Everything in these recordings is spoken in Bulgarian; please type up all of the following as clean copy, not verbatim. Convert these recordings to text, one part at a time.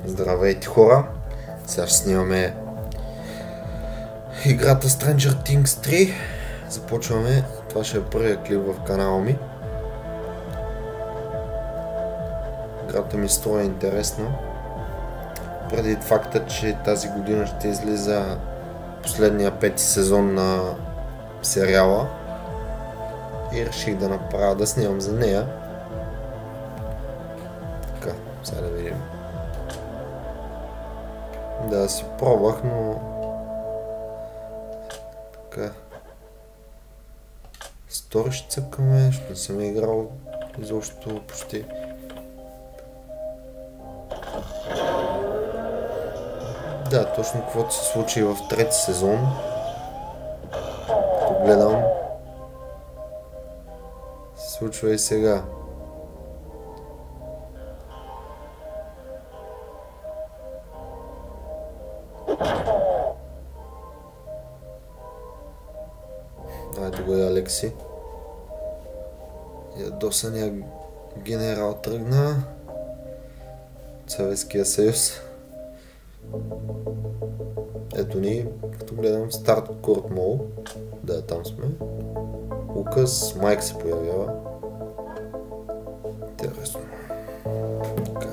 Здравейте хора! Сега ще снимаме играта Stranger Things 3. Започваме. Това ще е първият клип в канала ми. Играта ми струва интересна. Преди факта, че тази година ще излиза последния 5-ти сезон на сериала. И реших да направя, да снимам за нея. Така, сега да видим. Да, си пробвах, но... Така... Стори ще цъкаме, защото не съм играл изобщо почти. Да, точно каквото се случи в трети сезон. Като гледам, се случва и сега. Ето го е Алекси. Ядосания генерал тръгна. Съветския съюз. Ето ни, като гледам старт Корт Мол. Да, там сме. Указ, Майк се появява. Интересно. Така.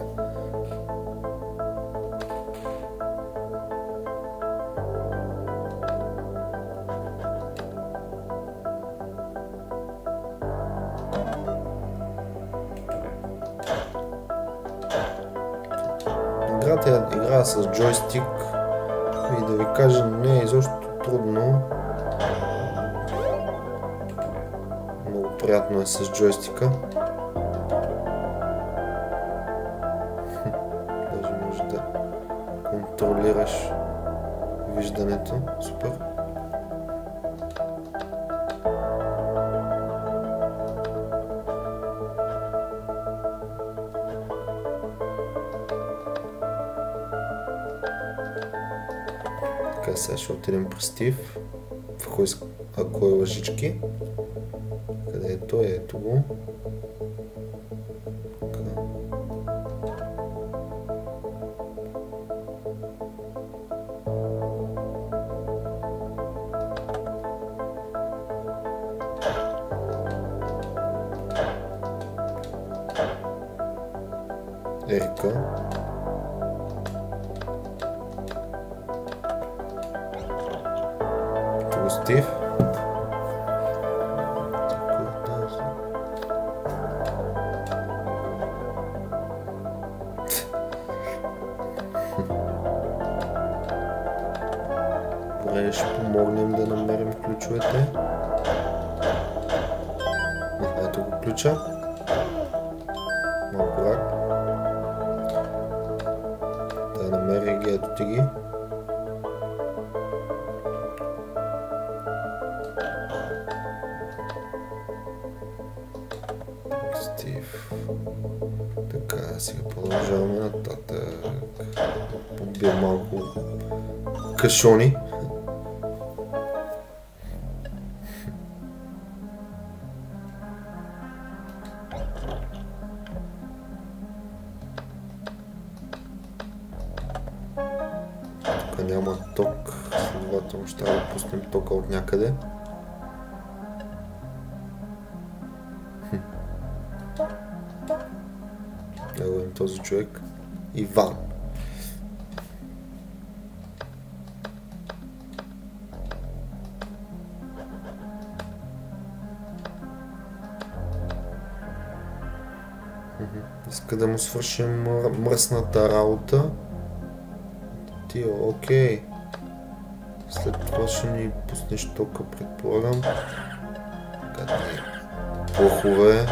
Играта играя с джойстик и да ви кажа, не е изобщо трудно. Много приятно е с джойстика. Даже може да контролираш виждането. Супер. Така, сега ще отидем при Стив. В кой лъжички? Къде е той? Ето го. Ерика. Стив. Добре, ще помогнем да намерим ключовете. Ето го ключа. Малко рак. Да намери ги, ето ти ги. Стив. Така, сега продължаваме нататък. Побия малко кашони. Тук няма ток, следователно ще трябва да пуснем тока от някъде. Ево им този човек. Иван. Иска да му свършим мръсната работа. Ти, окей. След това ще ни пуснеш тока, предполагам. Плохове.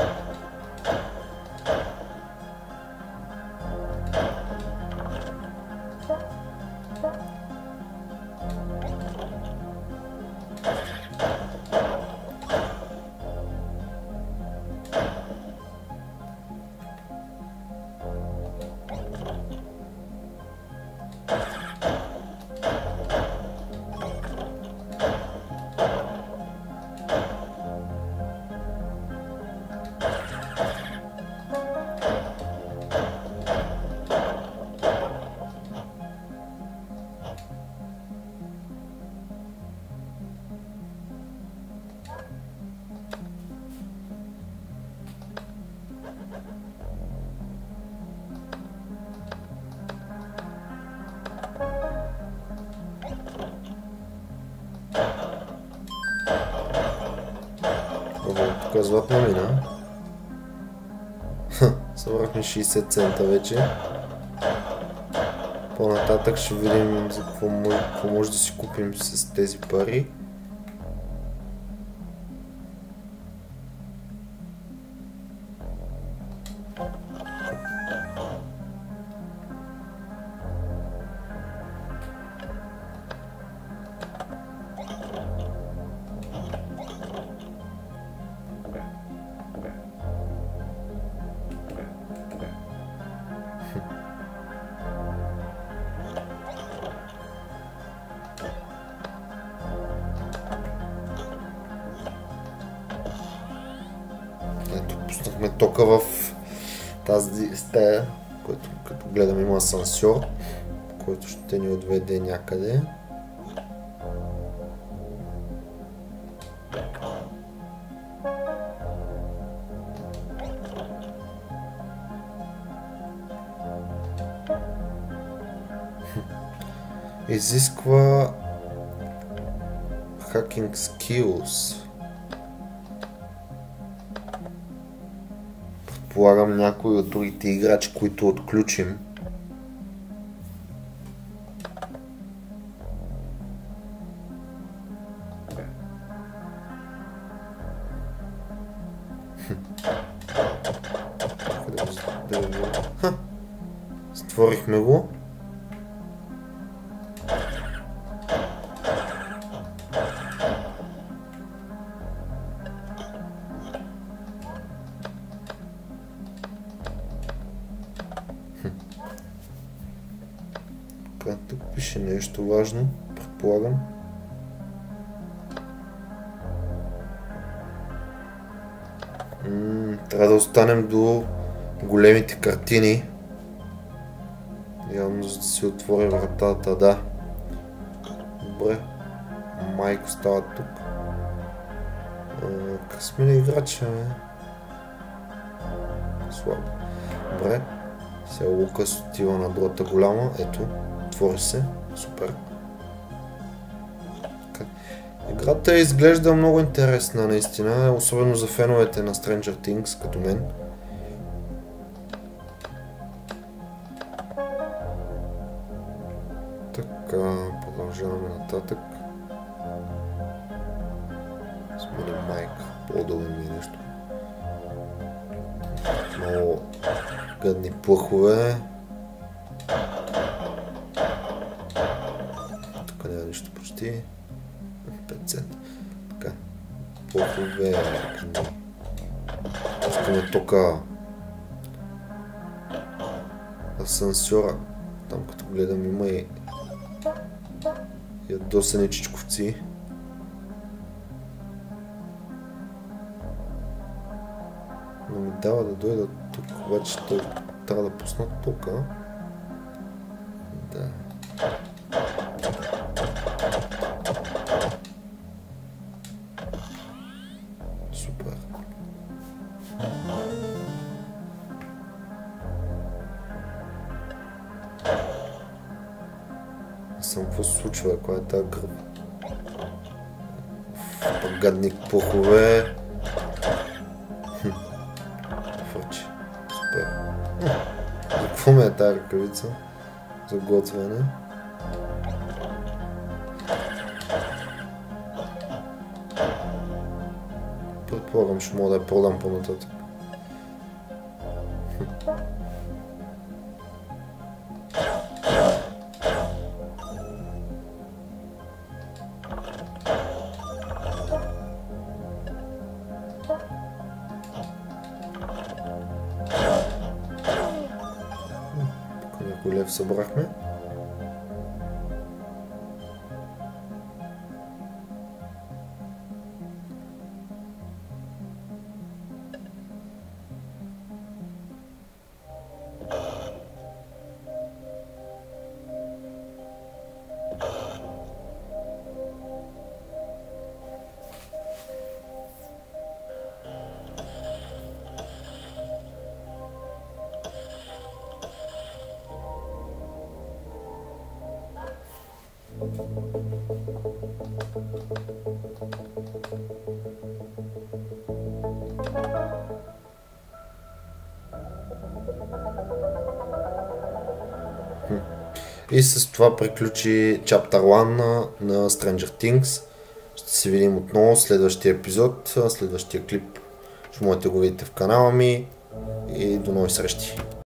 Тук златна мина. Събрахме 60 цента вече. По-нататък ще видим за какво може да си купим с тези пари. Ето, пуснахме тока в тази стая, който като гледам има асансьор, който ще ни отведе някъде. Изисква hacking skills. Предполагам някои от другите играчи, които отключим. Затворихме го. Тук пише нещо важно, предполагам. Трябва да останем до големите картини. Явно за да си отвори вратата, да. Добре. Майко става тук. Как сме ли играчи, бе? Слабо. Добре. Сега Лукас отива на другата голяма. Ето. Отвори се. Супер. Играта изглежда много интересна, наистина. Особено за феновете на Stranger Things, като мен. Така, продължаваме нататък. Смени майк. По-удобно ми е нещо. Много гадни плъхове. Тук няма нищо почти. 5 цента. Така. Плъхове. Пускаме тока. Асансьора. Там като гледам има и ядосани чичковци. Но ми дава да дойда тук, обаче той трябва да пусна тока. Да. Супер. Само какво се случва, коя е тази гръб? Пък гадни плъхове. Фърчи. Супер. За какво ме е тази ръкавица? За готвяне. Предполагам, ще мога да я продам по-нататък. Някой лев събрахме. И с това приключи Chapter 1 на Stranger Things. Ще се видим отново в следващия епизод, следващия клип. Ще можете да го видите в канала ми и до нови срещи.